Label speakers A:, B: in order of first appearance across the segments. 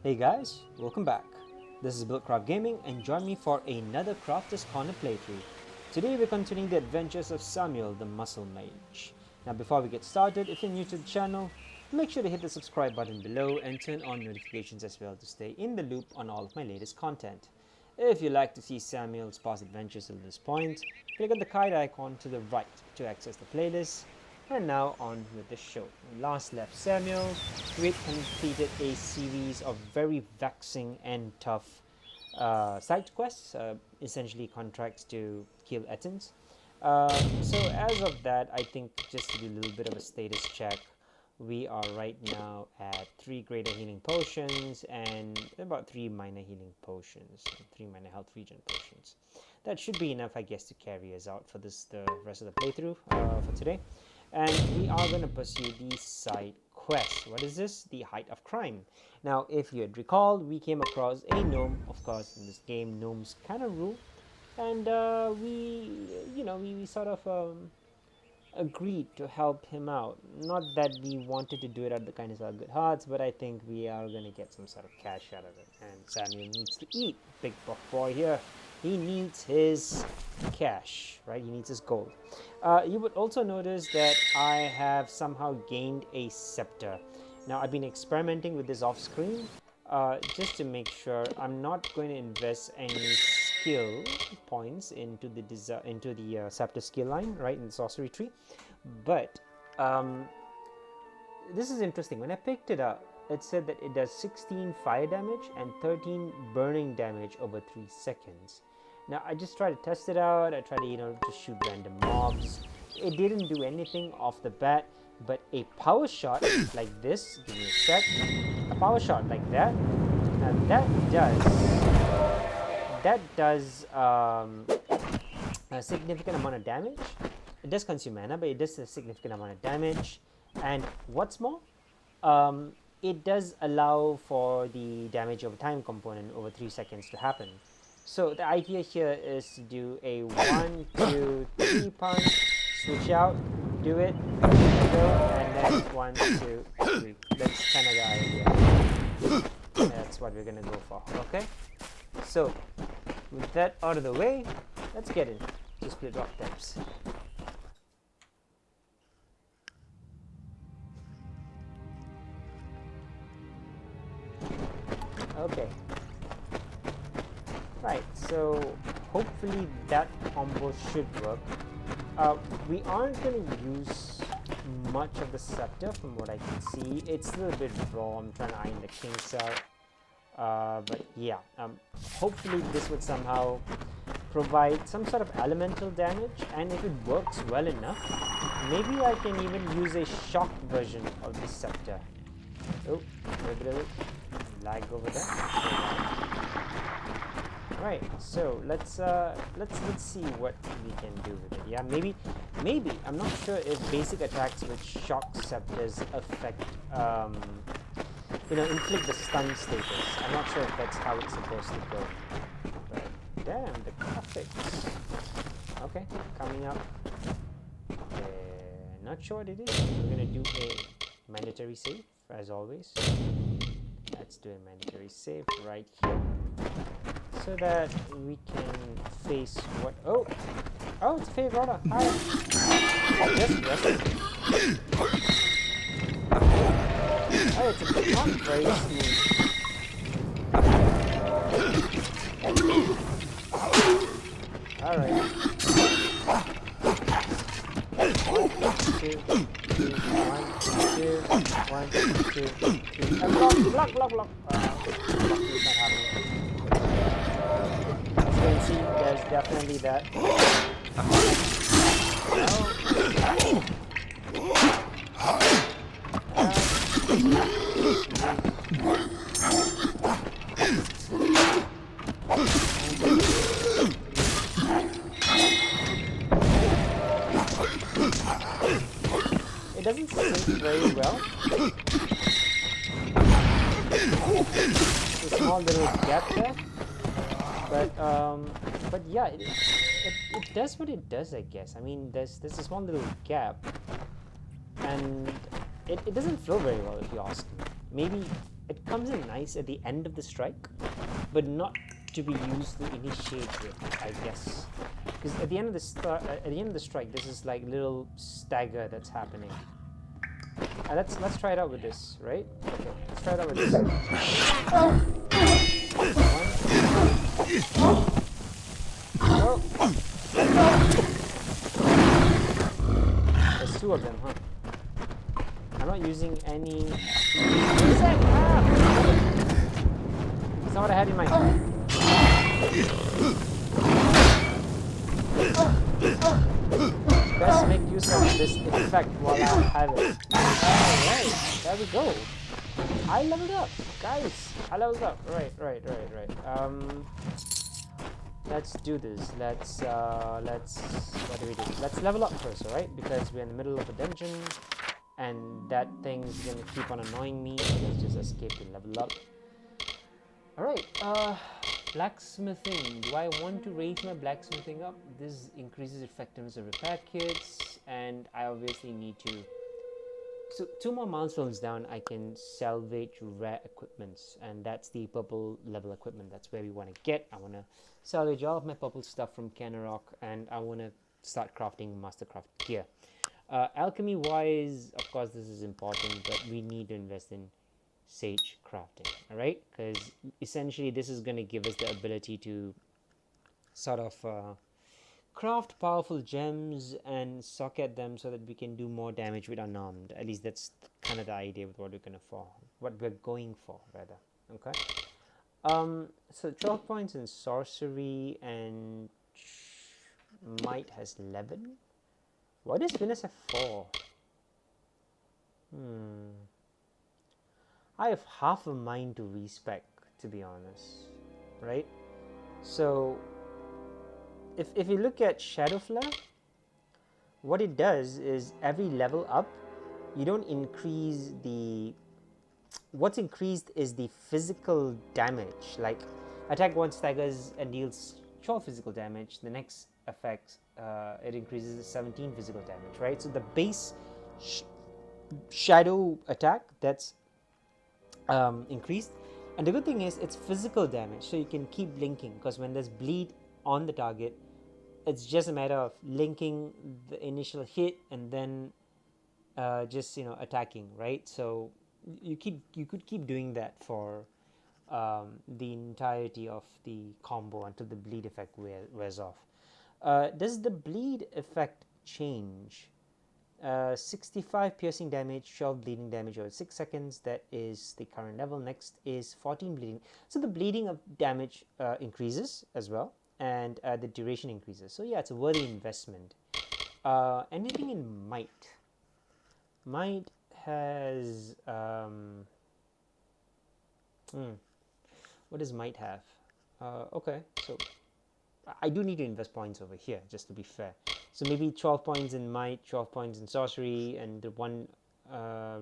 A: Hey guys, welcome back. This is Buildcraft Gaming and join me for another Krafter's Corner playthrough. Today we're continuing the adventures of Samuel the Muscle Mage. Now before we get started, if you're new to the channel, make sure to hit the subscribe button below and turn on notifications as well to stay in the loop on all of my latest content. If you'd like to see Samuel's past adventures at this point, click on the kite icon to the right to access the playlist. And now on with the show. We last left Samuel. We completed a series of very vexing and tough side quests, essentially contracts to kill Ettins. So as of that, I think just to do a little bit of a status check, we are right now at 3 greater healing potions and about 3 minor healing potions, 3 minor health regen potions. That should be enough, I guess, to carry us out for the rest of the playthrough for today. And we are going to pursue the side quest. What is this? The height of crime. Now, if you had recalled, we came across a gnome. Of course, in this game, gnomes kind of rule. And we sort of agreed to help him out. Not that we wanted to do it out of the kindness of our good hearts, but I think we are going to get some sort of cash out of it. And Samuel needs to eat. Big buff boy here. He needs his cash, right? He needs his gold. You would also notice that I have somehow gained a scepter. Now, I've been experimenting with this off screen just to make sure I'm not going to invest any skill points into the scepter skill line, right, in the sorcery tree. But this is interesting. When I picked it up, it said that it does 16 fire damage and 13 burning damage over 3 seconds. Now, I just tried to test it out. I tried to, just shoot random mobs. It didn't do anything off the bat, but a power shot like this, give me a sec, a power shot like that, now that does a significant amount of damage. It does consume mana, but it does a significant amount of damage. And what's more, it does allow for the damage over time component over 3 seconds to happen. So the idea here is to do a 1, 2, 3 punch, switch out, do it, go, and then 1, 2, 3. That's kind of the idea. That's what we're gonna go for. Okay. So with that out of the way, let's get in to split rock depths. Okay. Right, so hopefully that combo should work. We aren't going to use much of the scepter from what I can see. It's a little bit raw. I'm trying to iron the kinks out. But yeah, hopefully this would somehow provide some sort of elemental damage. And if it works well enough, maybe I can even use a shock version of the scepter. Oh, a little bit of lag over there. Right, so let's see what we can do with it. Yeah, maybe I'm not sure if basic attacks with shock scepters affect inflict the stun status. I'm not sure if that's how it's supposed to go. But damn, the graphics. Okay, coming up. Not sure what it is. We're gonna do a mandatory save as always. Let's do a mandatory save right here, so that we can face what... Oh, it's a fake order. Hi. Yes. Oh, it's a bit not very smooth. Alright. 1, 2, 3, 1, 2, 3. Block. Block is not happening. As you can see, there's definitely that. It doesn't sync very well. There's a small little gap there. But yeah, it does what it does, I guess. I mean, there's a small little gap, and it doesn't flow very well, if you ask me. Maybe it comes in nice at the end of the strike, but not to be used to initiate with, I guess. Because at the end of the strike, this is like little stagger that's happening. Let's try it out with this, right? Okay, let's try it out with this. Oh. There's two of them, huh? I'm not using any. It's not what I had in mind. Best make use of this effect while I have it. Alright, there we go. I leveled up, guys. I leveled up. Right. Let's do this. Let's what do we do? Let's level up first, alright? Because we're in the middle of a dungeon and that thing's gonna keep on annoying me. So let's just escape and level up. Alright, blacksmithing. Do I want to raise my blacksmithing up? This increases effectiveness of repair kits, and I obviously need to. So 2 more milestones down, I can salvage rare equipments, and that's the purple level equipment. That's where we want to get. I want to salvage all of my purple stuff from Korner, and I want to start crafting mastercraft gear. Alchemy wise, of course, this is important, but we need to invest in sage crafting, all right? Because essentially this is going to give us the ability to sort of craft powerful gems and socket them so that we can do more damage with unarmed. At least that's kind of the idea with what we're going for rather. Okay. So 12 points in sorcery, and might has 11. What does finesse have 4? I have half a mind to respec, to be honest, right? So if you look at Shadow Flare, what it does is every level up, you don't increase the. What's increased is the physical damage. Like attack 1 staggers and deals 12 physical damage. The next effect, it increases to 17 physical damage, right? So the base shadow attack, that's increased, and the good thing is it's physical damage, so you can keep linking, because when there's bleed on the target, it's just a matter of linking the initial hit and then just attacking, right? So you could keep doing that for the entirety of the combo until the bleed effect wears off. Does the bleed effect change? 65 piercing damage, 12 bleeding damage over 6 seconds. That is the current level. Next is 14 bleeding. So the bleeding of damage increases as well, and the duration increases. So yeah, it's a worthy investment. Anything in might? Might has what does might have? Okay, so I do need to invest points over here, just to be fair. So maybe 12 points in might, 12 points in sorcery, and the 1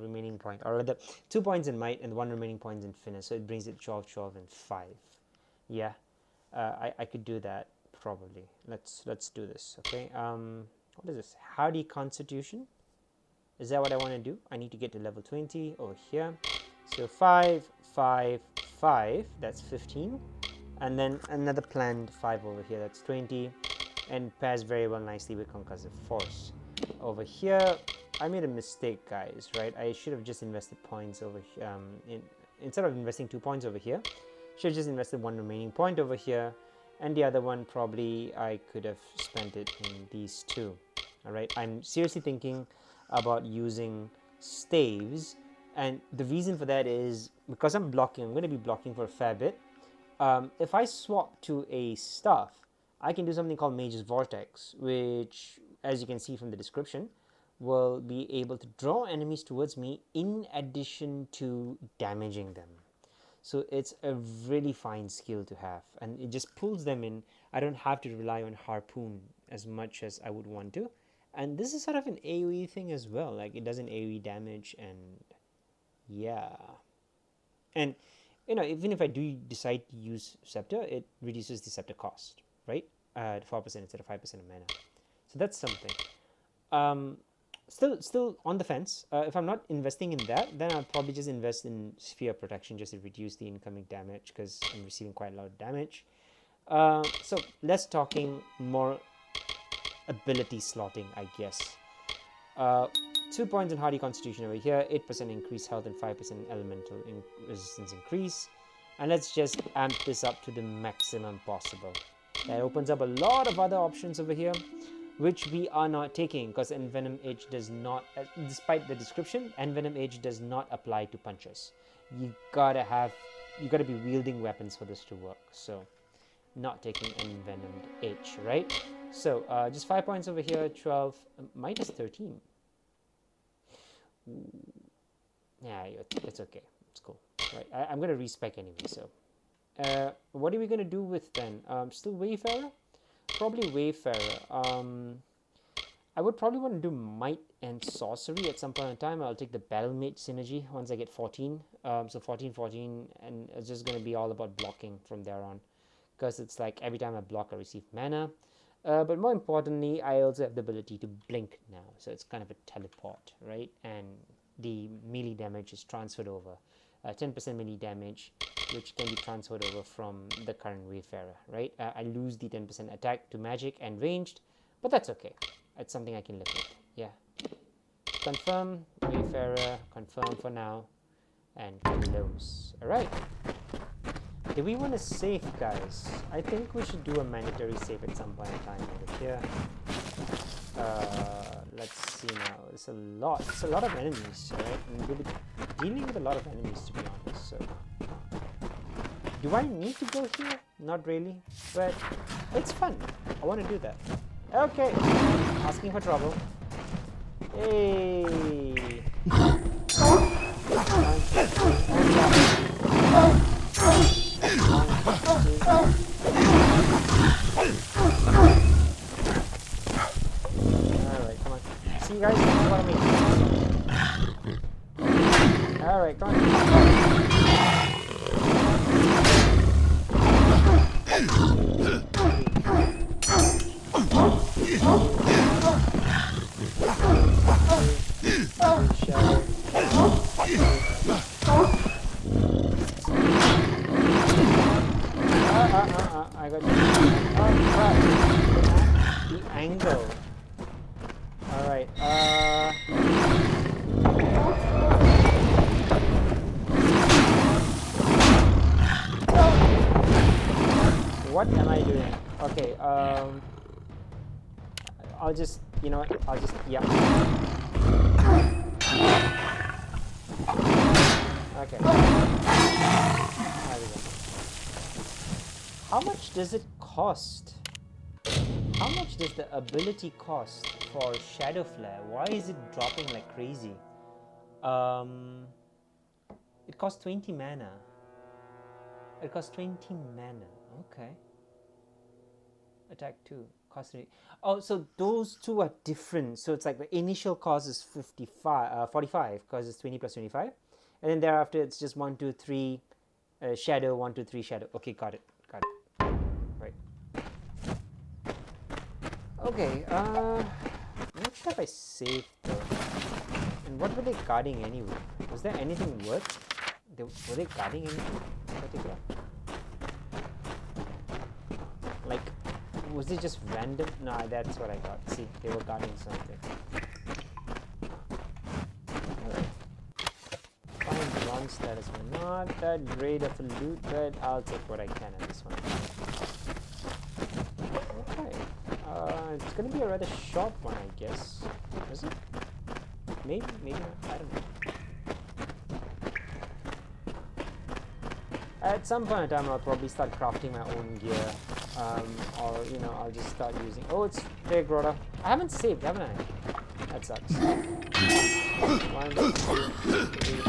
A: remaining point, or rather 2 points in might and 1 remaining points in finesse. So it brings it 12, 12, and 5. Yeah, I could do that probably. Let's do this. Okay. What is this? Hardy Constitution. Is that what I want to do? I need to get to level 20 over here. So 5, 5, 5. That's 15, and then another planned 5 over here. That's 20. And pairs very well nicely with concussive force. Over here, I made a mistake, guys, right? I should have just invested points over here. Instead of investing 2 points over here, should have just invested 1 remaining point over here, and the other one probably I could have spent it in these 2. All right, I'm seriously thinking about using staves, and the reason for that is because I'm going to be blocking for a fair bit. If I swap to a staff, I can do something called Mage's Vortex, which, as you can see from the description, will be able to draw enemies towards me in addition to damaging them. So it's a really fine skill to have, and it just pulls them in. I don't have to rely on Harpoon as much as I would want to. And this is sort of an AoE thing as well, like it does an AoE damage, and yeah. And even if I do decide to use Scepter, it reduces the Scepter cost, right? 4% instead of 5% of mana. So that's something. still on the fence. If I'm not investing in that, then I'll probably just invest in sphere protection just to reduce the incoming damage, because I'm receiving quite a lot of damage. So less talking, more ability slotting, I guess. 2 points in hardy constitution over here, 8% increased health and 5% elemental resistance increase. And let's just amp this up to the maximum possible. That opens up a lot of other options over here, which we are not taking, because Envenom Edge does not, despite the description, Envenom Edge does not apply to punches. You gotta be wielding weapons for this to work. So not taking Envenomed Edge, right? So just 5 points over here, 12, minus 13. Yeah, it's okay. It's cool. Right, I'm going to respec anyway, so. What are we going to do with then? Still Wayfarer? Probably Wayfarer. I would probably want to do Might and Sorcery at some point in time. I'll take the Battle Mage synergy once I get 14. So 14, 14, and it's just going to be all about blocking from there on. Because it's like every time I block, I receive mana. But more importantly, I also have the ability to blink now. So it's kind of a teleport, right? And the melee damage is transferred over. 10% melee damage, which can be transferred over from the current Wayfarer, right? I lose the 10% attack to magic and ranged, but that's okay. It's something I can live with. Yeah. Confirm, Wayfarer, confirm for now, and close. Alright. Do we want to save, guys? I think we should do a mandatory save at some point in time over here. Let's see now. It's a lot of enemies, right? And we'll be dealing with a lot of enemies, to be honest. So, do I need to go here? Not really, but it's fun. I want to do that. Okay, asking for trouble. Hey. Alright, come on. See you guys, follow me. Alright, come on. I got you. Oh crap. The angle. Alright, what am I doing? Okay, I'll just, you know what, yeah. Okay. There we go. How much does it cost? How much does the ability cost for Shadow Flare? Why is it dropping like crazy? It costs 20 mana. It costs 20 mana. Okay. Attack 2. Cost 3. Oh, so those two are different. So it's like the initial cost is 45 because it's 20 plus 25. And then thereafter it's just 1, 2, 3 shadow, 1, 2, 3 shadow. Okay, got it. Right. Okay, I'm not sure if I saved though. And what were they guarding anyway? Was there anything worth? Were they guarding anything in particular? Like, was it just random? Nah, that's what I got. See, they were guarding something. Alright. Fine bronze status. Not that great of a loot, but I'll take what I can at this one. Okay. It's gonna be a rather short one, I guess. Is it? Maybe not. I don't know. At some point in time, I'll probably start crafting my own gear. Or, you know, I'll just start using... Oh, it's Fair Grotto. I haven't saved, haven't I? That sucks. 1, 2, 3,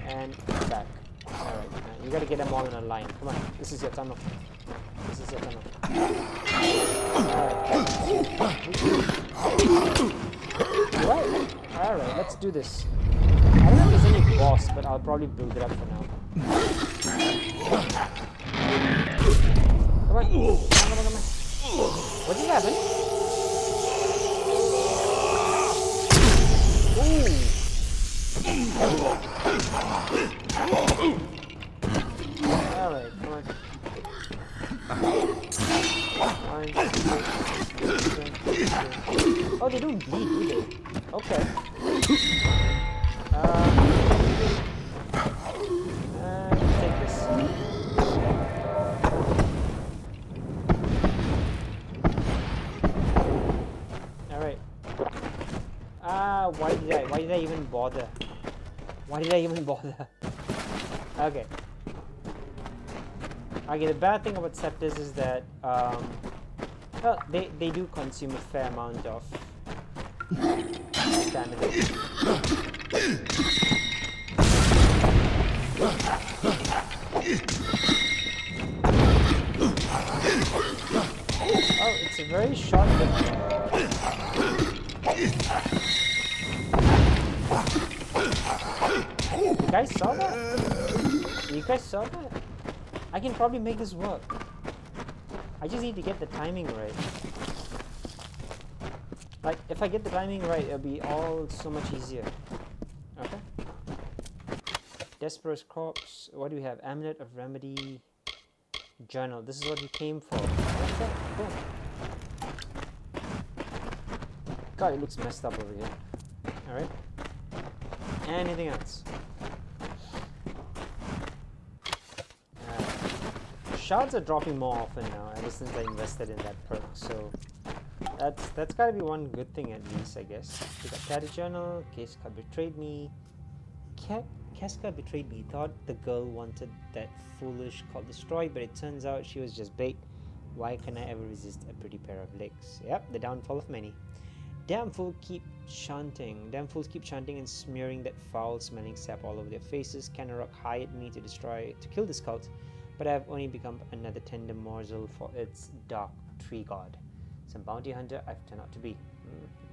A: and back. Alright, you gotta get them all in a line. Come on, this is your tunnel. This is your tunnel. Alright, let's do this. I don't know if there's any boss, but I'll probably build it up for now. Come on. What just happened? Oh, they don't bleed, do they? Okay. Take this. Alright. Why did I even bother? Why did I even bother? Okay. Okay, the bad thing about scepters is that, well, they do consume a fair amount of stamina. Oh, it's a very short hit. You guys saw that? You guys saw that? I can probably make this work. I just need to get the timing right. Like, if I get the timing right, it'll be all so much easier. Okay. Desperate Corpse. What do we have? Amulet of Remedy. Journal. This is what we came for. Okay, cool. God, it looks messed up over here. Alright. Anything else? Shards are dropping more often now ever since I invested in that perk, so that's gotta be one good thing at least, I guess. We got Tatted Journal. Keska betrayed me. Keska betrayed me. Thought the girl wanted that foolish called destroy, but it turns out she was just bait. Why can I ever resist a pretty pair of legs? Yep, the downfall of many. Damn fools keep chanting and smearing that foul-smelling sap all over their faces. Kanarok hired me to kill this cult, but I have only become another tender morsel for its dark tree god. Some bounty hunter I've turned out to be.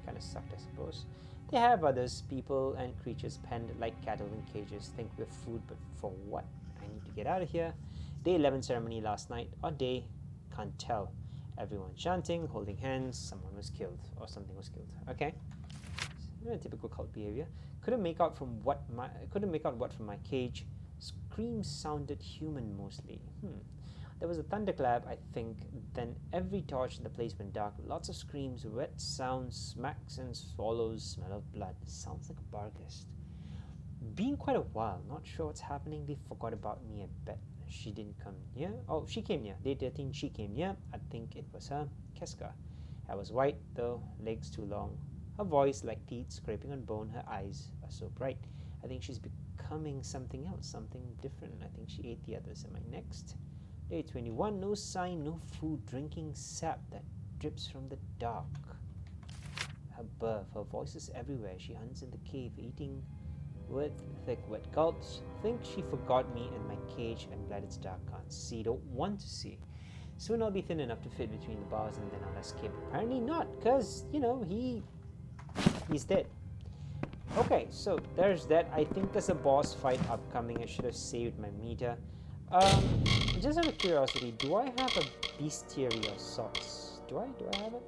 A: Kind of sucked, I suppose. They have others, people and creatures penned like cattle in cages. Think we're food, but for what? I need to get out of here. Day 11 ceremony last night, or day, can't tell. Everyone chanting, holding hands, someone was killed, or something was killed. Okay. Typical cult behavior. Couldn't make out what from my cage. Screams sounded human mostly. There was a thunderclap, I think. Then every torch in the place went dark. Lots of screams, wet sounds, smacks and swallows, smell of blood. Sounds like a barghest. Been quite a while. Not sure what's happening. They forgot about me, I bet. She didn't come near. Oh, she came near. Day 13, she came near. I think it was her. Keska. Hair was white, though. Legs too long. Her voice like teeth scraping on bone. Her eyes are so bright. I think she's becoming something else, something different. I think she ate the others. Am I next? Day 21, no sign, no food, drinking sap that drips from the dark. Her birth, her voice is everywhere. She hunts in the cave, eating with thick, wet gulps. Think she forgot me and my cage. I'm glad it's dark, can't see, don't want to see. Soon I'll be thin enough to fit between the bars and then I'll escape. Apparently not, because, you know, he's dead. Okay, so there's that. I think there's a boss fight upcoming. I should have saved my meter. Just out of curiosity, do I have a bestiary of sorts? Do I have it?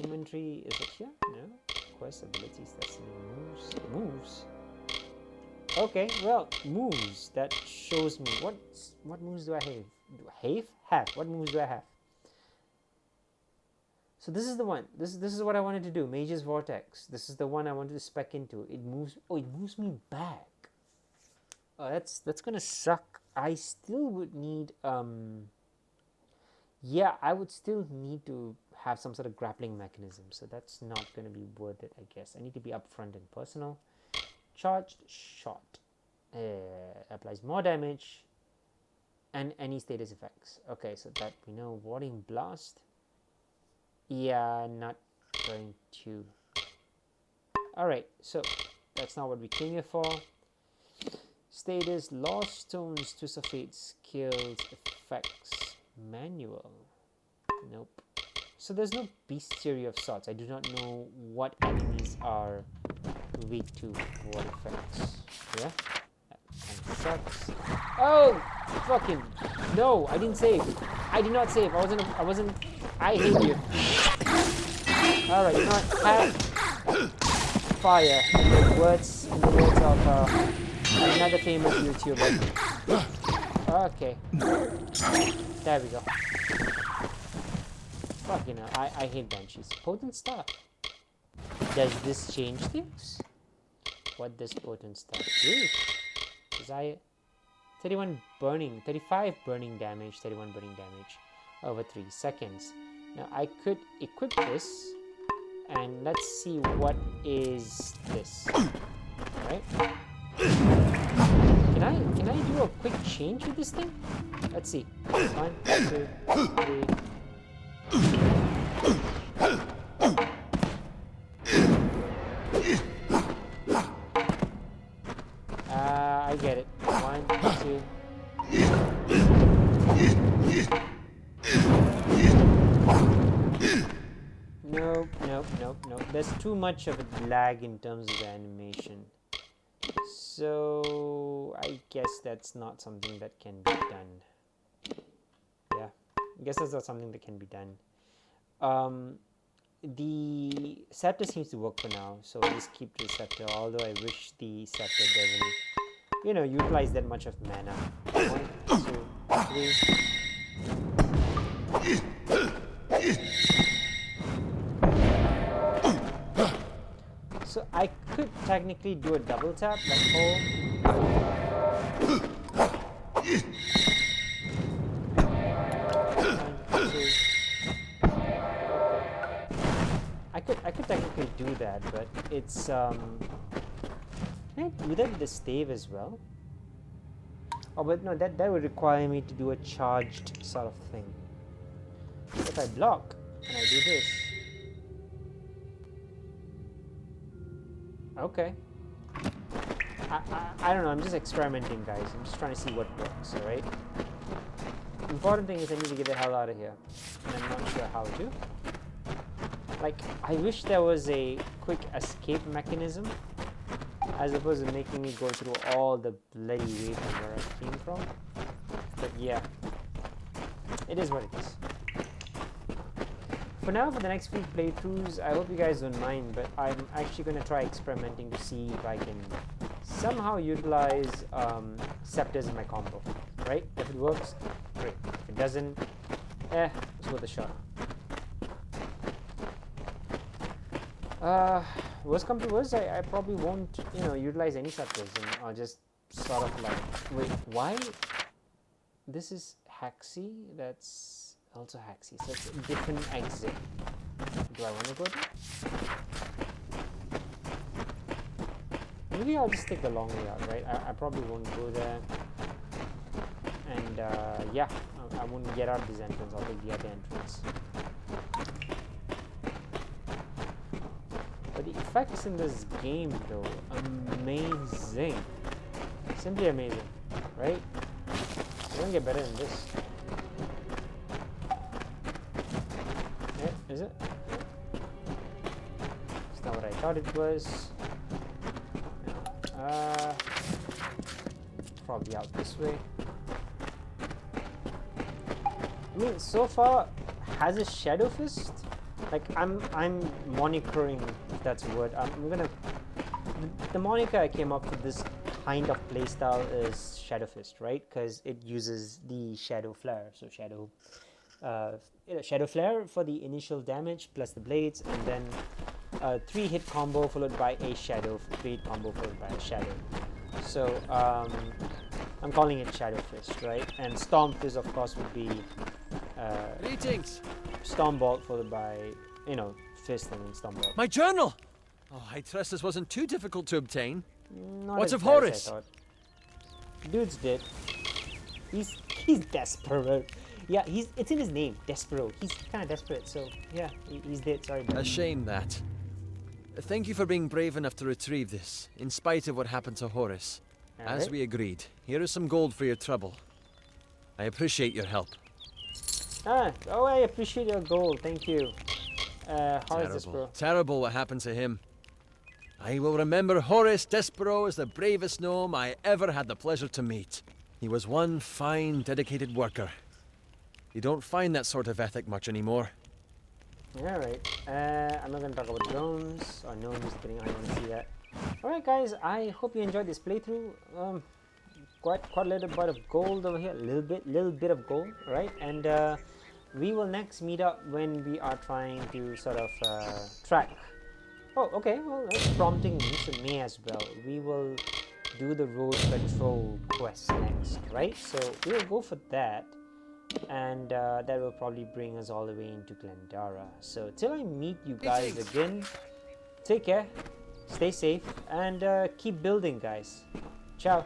A: Inventory, is it here? No. Quest abilities, that's moves. Okay, well, moves. That shows me what moves do I have? What moves do I have? So this is the one. This is what I wanted to do. Mage's Vortex. This is the one I wanted to spec into. It moves. Oh, it moves me back. Oh, that's gonna suck. I still would need. Yeah, I would still need to have some sort of grappling mechanism. So that's not gonna be worth it, I guess. I need to be upfront and personal. Charged shot. Applies more damage. And any status effects. Okay, so that we know. Warding blast. Yeah, not going to. Alright, so that's not what we came here for. Status, lost stones to Safate, skills, effects, manual. Nope. So there's no bestiary of sorts. I do not know what enemies are weak to what effects. Yeah? That kind of sucks. Oh! Fucking. No, I didn't save. I did not save. I wasn't. I hate you. Alright, you know what? Have fire. In the words of another famous YouTuber. Okay. There we go. Fuck, you know, I hate banshees. Potent stuff. Does this change things? What does potent stuff do? Desire 35 burning damage, 31 burning damage over 3 seconds. Now I could equip this, and let's see what is this. Alright. Can I do a quick change with this thing? Let's see. 1, 2, 3. I get it. 1, 2. Nope. There's too much of a lag in terms of the animation. So I guess that's not something that can be done. Yeah, I guess that's not something that can be done. The scepter seems to work for now, so I'll just keep the scepter, although I wish the scepter doesn't, utilize that much of mana. 1, 2, 3. So I could technically do a double tap, like I could technically do that, but it's can I do that with the stave as well? Oh, but no, that would require me to do a charged sort of thing. If I block and I do this. Okay. I don't know, I'm just experimenting, guys. I'm just trying to see what works, alright? Important thing is I need to get the hell out of here. And I'm not sure how to. Like, I wish there was a quick escape mechanism, as opposed to making me go through all the bloody way from where I came from. But yeah, it is what it is. For now, for the next few playthroughs, I hope you guys don't mind, but I'm actually going to try experimenting to see if I can somehow utilize scepters in my combo, right? If it works, great. If it doesn't, it's worth a shot. Worst come to worst, I probably won't, utilize any scepters, and I'll just sort of like, wait, why? This is Haxi, that's also Haxi, so it's a different exit. Do I want to go there? Maybe I'll just take the long way out, right? I probably won't go there. And yeah, I won't get out this entrance, I'll take the other entrance. But the effects in this game, though, amazing. Simply amazing, right? It won't get better than this. Yeah, is it? It's not what I thought it was. Probably out this way. I mean, so far, has a Shadow Fist? Like, I'm monitoring, if that's a word. I'm gonna. The moniker I came up with this kind of playstyle is Shadow Fist, right? Because it uses the Shadow Flare. So Shadow Flare for the initial damage plus the blades, and then 3-hit combo followed by a Shadow, 3-hit combo followed by a Shadow. So I'm calling it Shadow Fist, right? And Storm Fist, of course, would be
B: Greetings.
A: Storm Bolt followed by, Fist and then Storm Bolt.
B: My journal! Oh, I trust this wasn't too difficult to obtain.
A: Not
B: What's
A: as
B: of
A: bad as
B: Horus?
A: I thought. Dude's dead. He's desperate. Yeah, it's in his name, Despero. He's kind of desperate, so yeah, he's dead. Sorry, buddy.
B: A shame that. Thank you for being brave enough to retrieve this, in spite of what happened to Horus. As we agreed, here is some gold for your trouble. I appreciate your help.
A: I appreciate your gold. Thank you. Horus Despero.
B: Terrible what happened to him. I will remember Horus Despero as the bravest gnome I ever had the pleasure to meet. He was one fine, dedicated worker. You don't find that sort of ethic much anymore.
A: Alright, I'm not going to talk about drones or gnomes, depending on how you want to see that. Alright guys, I hope you enjoyed this playthrough. Quite a little bit of gold over here, little bit of gold, right? And we will next meet up when we are trying to sort of track Oh, okay, well, that's prompting me, so me as well. We will do the road patrol quest next, right? So we'll go for that, and that will probably bring us all the way into Glendara. So till I meet you guys again, take care, stay safe, and keep building, guys. Ciao.